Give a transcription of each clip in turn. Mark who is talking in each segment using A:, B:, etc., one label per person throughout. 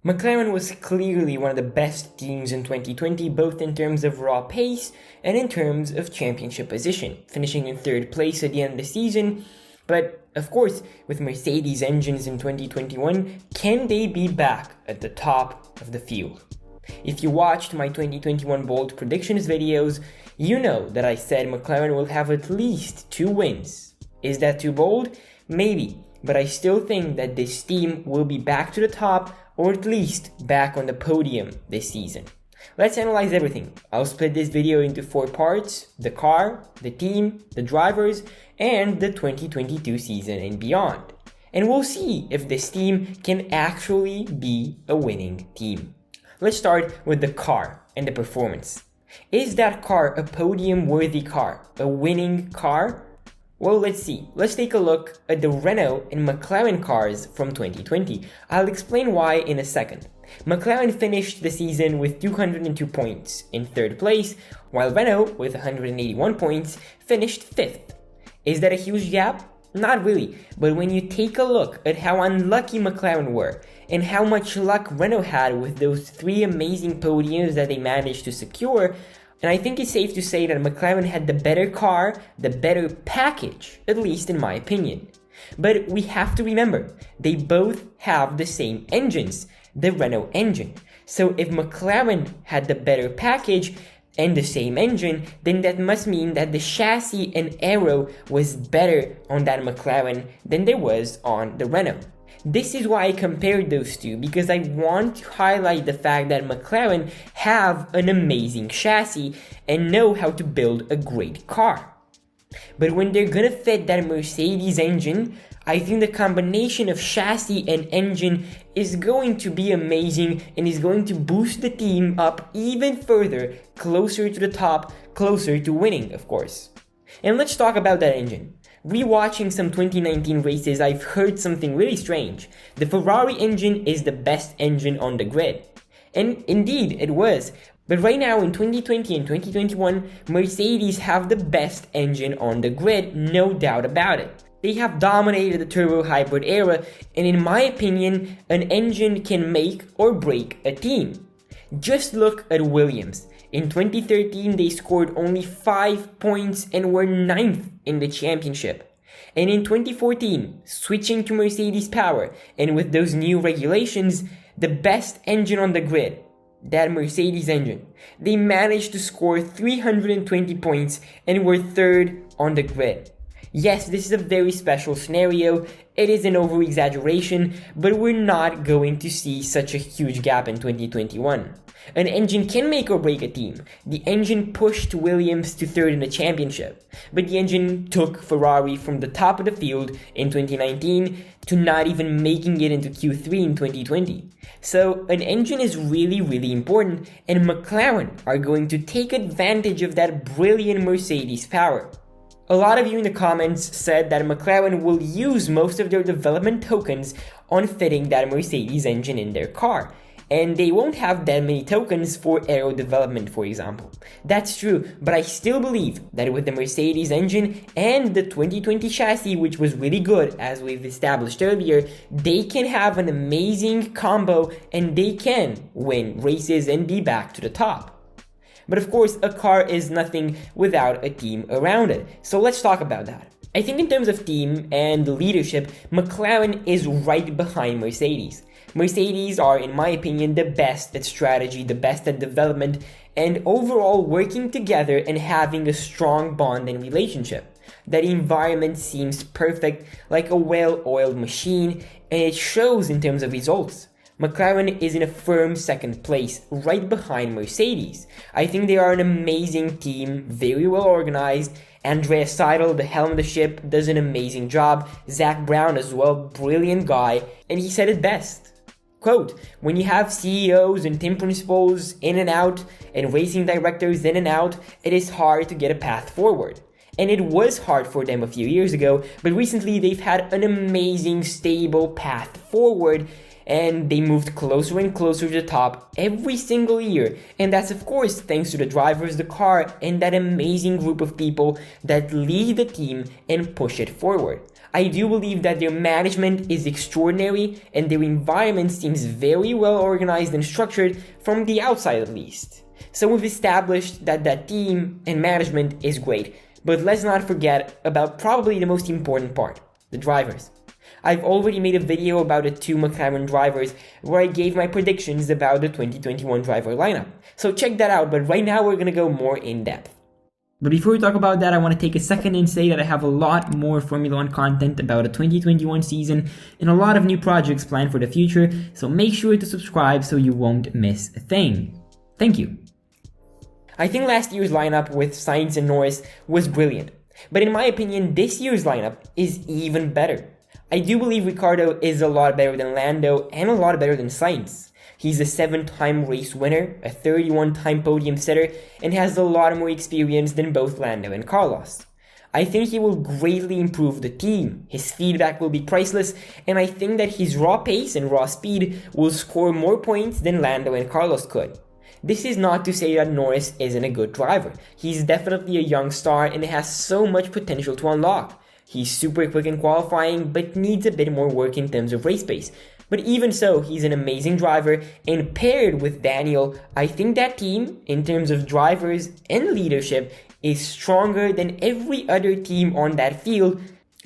A: McLaren was clearly one of the best teams in 2020, both in terms of raw pace and in terms of championship position, finishing in third place at the end of the season. But of course, with Mercedes engines in 2021, can they be back at the top of the field? If you watched my 2021 bold predictions videos, you know that I said McLaren will have at least 2 wins. Is that too bold? Maybe, but I still think that this team will be back to the top, or at least back on the podium this season. Let's analyze everything. I'll split this video into 4 parts: the car, the team, the drivers, and the 2022 season and beyond. And we'll see if this team can actually be a winning team. Let's start with the car and the performance. Is that car a podium-worthy car, a winning car? Well, let's see. Let's take a look at the Renault and McLaren cars from 2020. I'll explain why in a second. McLaren finished the season with 202 points in third place, while Renault, with 181 points, finished 5th. Is that a huge gap? Not really, but when you take a look at how unlucky McLaren were, and how much luck Renault had with those 3 amazing podiums that they managed to secure, and I think it's safe to say that McLaren had the better car, the better package, at least in my opinion. But we have to remember, they both have the same engines, the Renault engine. So if McLaren had the better package and the same engine, then that must mean that the chassis and aero was better on that McLaren than there was on the Renault. This is why I compared those two, because I want to highlight the fact that McLaren have an amazing chassis and know how to build a great car. But when they're gonna fit that Mercedes engine, I think the combination of chassis and engine is going to be amazing and is going to boost the team up even further, closer to the top, closer to winning, of course. And let's talk about that engine. Rewatching some 2019 races, I've heard something really strange. The Ferrari engine is the best engine on the grid. And indeed, it was. But right now in 2020 and 2021, Mercedes have the best engine on the grid, no doubt about it. They have dominated the turbo hybrid era, and in my opinion, an engine can make or break a team. Just look at Williams. In 2013, they scored only 5 points and were 9th in the championship. And in 2014, switching to Mercedes power, and with those new regulations, the best engine on the grid, that Mercedes engine, they managed to score 320 points and were 3rd on the grid. Yes, this is a very special scenario, it is an over-exaggeration, but we're not going to see such a huge gap in 2021. An engine can make or break a team. The engine pushed Williams to 3rd in the championship, but the engine took Ferrari from the top of the field in 2019 to not even making it into Q3 in 2020. So an engine is really important, and McLaren are going to take advantage of that brilliant Mercedes power. A lot of you in the comments said that McLaren will use most of their development tokens on fitting that Mercedes engine in their car, and they won't have that many tokens for aero development, for example. That's true, but I still believe that with the Mercedes engine and the 2020 chassis, which was really good as we've established earlier, they can have an amazing combo and they can win races and be back to the top. But of course, a car is nothing without a team around it. So let's talk about that. I think in terms of team and leadership, McLaren is right behind Mercedes. Mercedes are, in my opinion, the best at strategy, the best at development, and overall working together and having a strong bond and relationship. That environment seems perfect, like a well-oiled machine, and it shows in terms of results. McLaren is in a firm 2nd place, right behind Mercedes. I think they are an amazing team, very well organized. Andreas Seidel, the helm of the ship, does an amazing job. Zach Brown as well, brilliant guy, and he said it best. Quote, when you have CEOs and team principals in and out, and racing directors in and out, it is hard to get a path forward. And it was hard for them a few years ago, but recently they've had an amazing, stable path forward, and they moved closer and closer to the top every single year. And that's of course thanks to the drivers, the car, and that amazing group of people that lead the team and push it forward. I do believe that their management is extraordinary and their environment seems very well organized and structured from the outside at least. So we've established that that team and management is great, but let's not forget about probably the most important part, the drivers. I've already made a video about the two McLaren drivers where I gave my predictions about the 2021 driver lineup. So check that out, but right now we're going to go more in depth. But before we talk about that, I want to take a second and say that I have a lot more Formula 1 content about the 2021 season and a lot of new projects planned for the future, so make sure to subscribe so you won't miss a thing. Thank you. I think last year's lineup with Sainz and Norris was brilliant, but in my opinion, this year's lineup is even better. I do believe Ricciardo is a lot better than Lando and a lot better than Sainz. He's a 7-time race winner, a 31-time podium setter, and has a lot more experience than both Lando and Carlos. I think he will greatly improve the team, his feedback will be priceless, and I think that his raw pace and raw speed will score more points than Lando and Carlos could. This is not to say that Norris isn't a good driver. He's definitely a young star and has so much potential to unlock. He's super quick in qualifying, but needs a bit more work in terms of race pace. But even so, he's an amazing driver, and paired with Daniel, I think that team, in terms of drivers and leadership, is stronger than every other team on that field,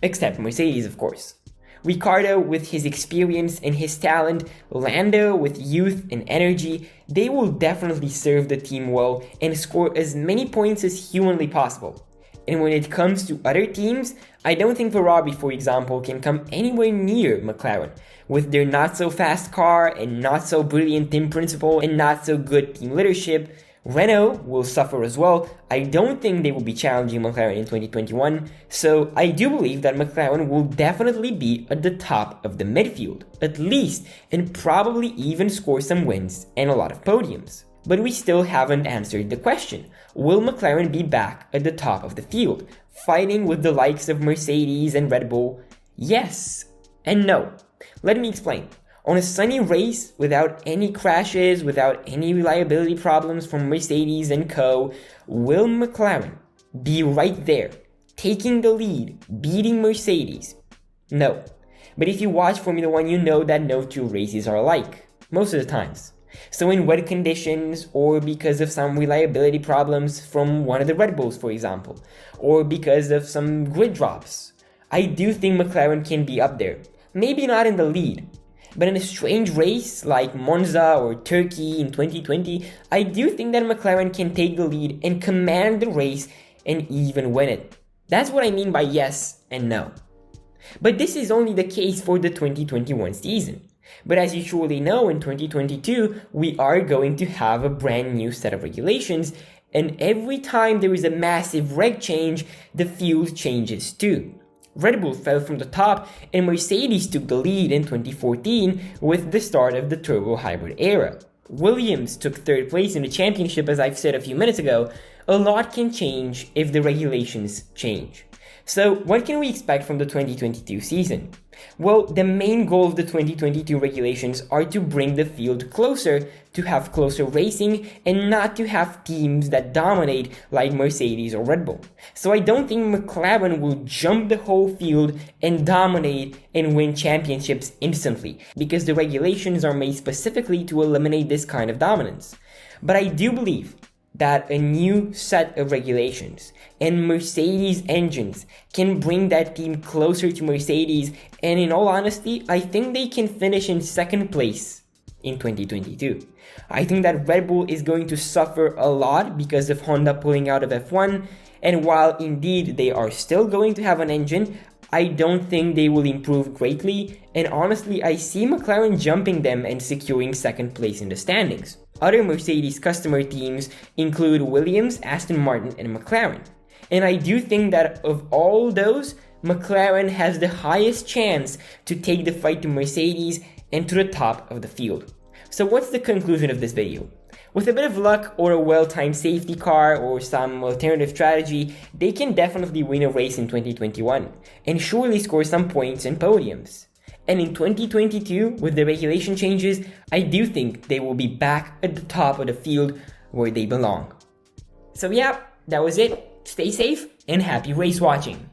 A: except Mercedes, of course. Ricciardo with his experience and his talent, Lando with youth and energy, they will definitely serve the team well and score as many points as humanly possible. And when it comes to other teams, I don't think Ferrari, for example, can come anywhere near McLaren. With their not-so-fast car and not-so-brilliant team principal and not-so-good team leadership, Renault will suffer as well. I don't think they will be challenging McLaren in 2021, so I do believe that McLaren will definitely be at the top of the midfield, at least, and probably even score some wins and a lot of podiums. But we still haven't answered the question. Will McLaren be back at the top of the field, fighting with the likes of Mercedes and Red Bull? Yes and no. Let me explain. On a sunny race, without any crashes, without any reliability problems from Mercedes and co., will McLaren be right there, taking the lead, beating Mercedes? No. But if you watch Formula 1, you know that no two races are alike, most of the times. So in wet conditions, or because of some reliability problems from one of the Red Bulls, for example, or because of some grid drops, I do think McLaren can be up there. Maybe not in the lead, but in a strange race like Monza or Turkey in 2020, I do think that McLaren can take the lead and command the race and even win it. That's what I mean by yes and no. But this is only the case for the 2021 season. But as you surely know, in 2022, we are going to have a brand new set of regulations, and every time there is a massive reg change, the field changes too. Red Bull fell from the top, and Mercedes took the lead in 2014 with the start of the turbo hybrid era. Williams took third place in the championship, as I've said a few minutes ago. A lot can change if the regulations change. So what can we expect from the 2022 season? Well, the main goal of the 2022 regulations are to bring the field closer, to have closer racing, and not to have teams that dominate like Mercedes or Red Bull. So I don't think McLaren will jump the whole field and dominate and win championships instantly, because the regulations are made specifically to eliminate this kind of dominance. But I do believe that a new set of regulations and Mercedes engines can bring that team closer to Mercedes, and in all honesty, I think they can finish in second place in 2022. I think that Red Bull is going to suffer a lot because of Honda pulling out of F1, and while indeed they are still going to have an engine, I don't think they will improve greatly, and honestly I see McLaren jumping them and securing second place in the standings. Other Mercedes customer teams include Williams, Aston Martin, and McLaren. And I do think that of all those, McLaren has the highest chance to take the fight to Mercedes and to the top of the field. So what's the conclusion of this video? With a bit of luck or a well-timed safety car or some alternative strategy, they can definitely win a race in 2021 and surely score some points and podiums. And in 2022, with the regulation changes, I do think they will be back at the top of the field where they belong. So yeah, that was it. Stay safe and happy race watching.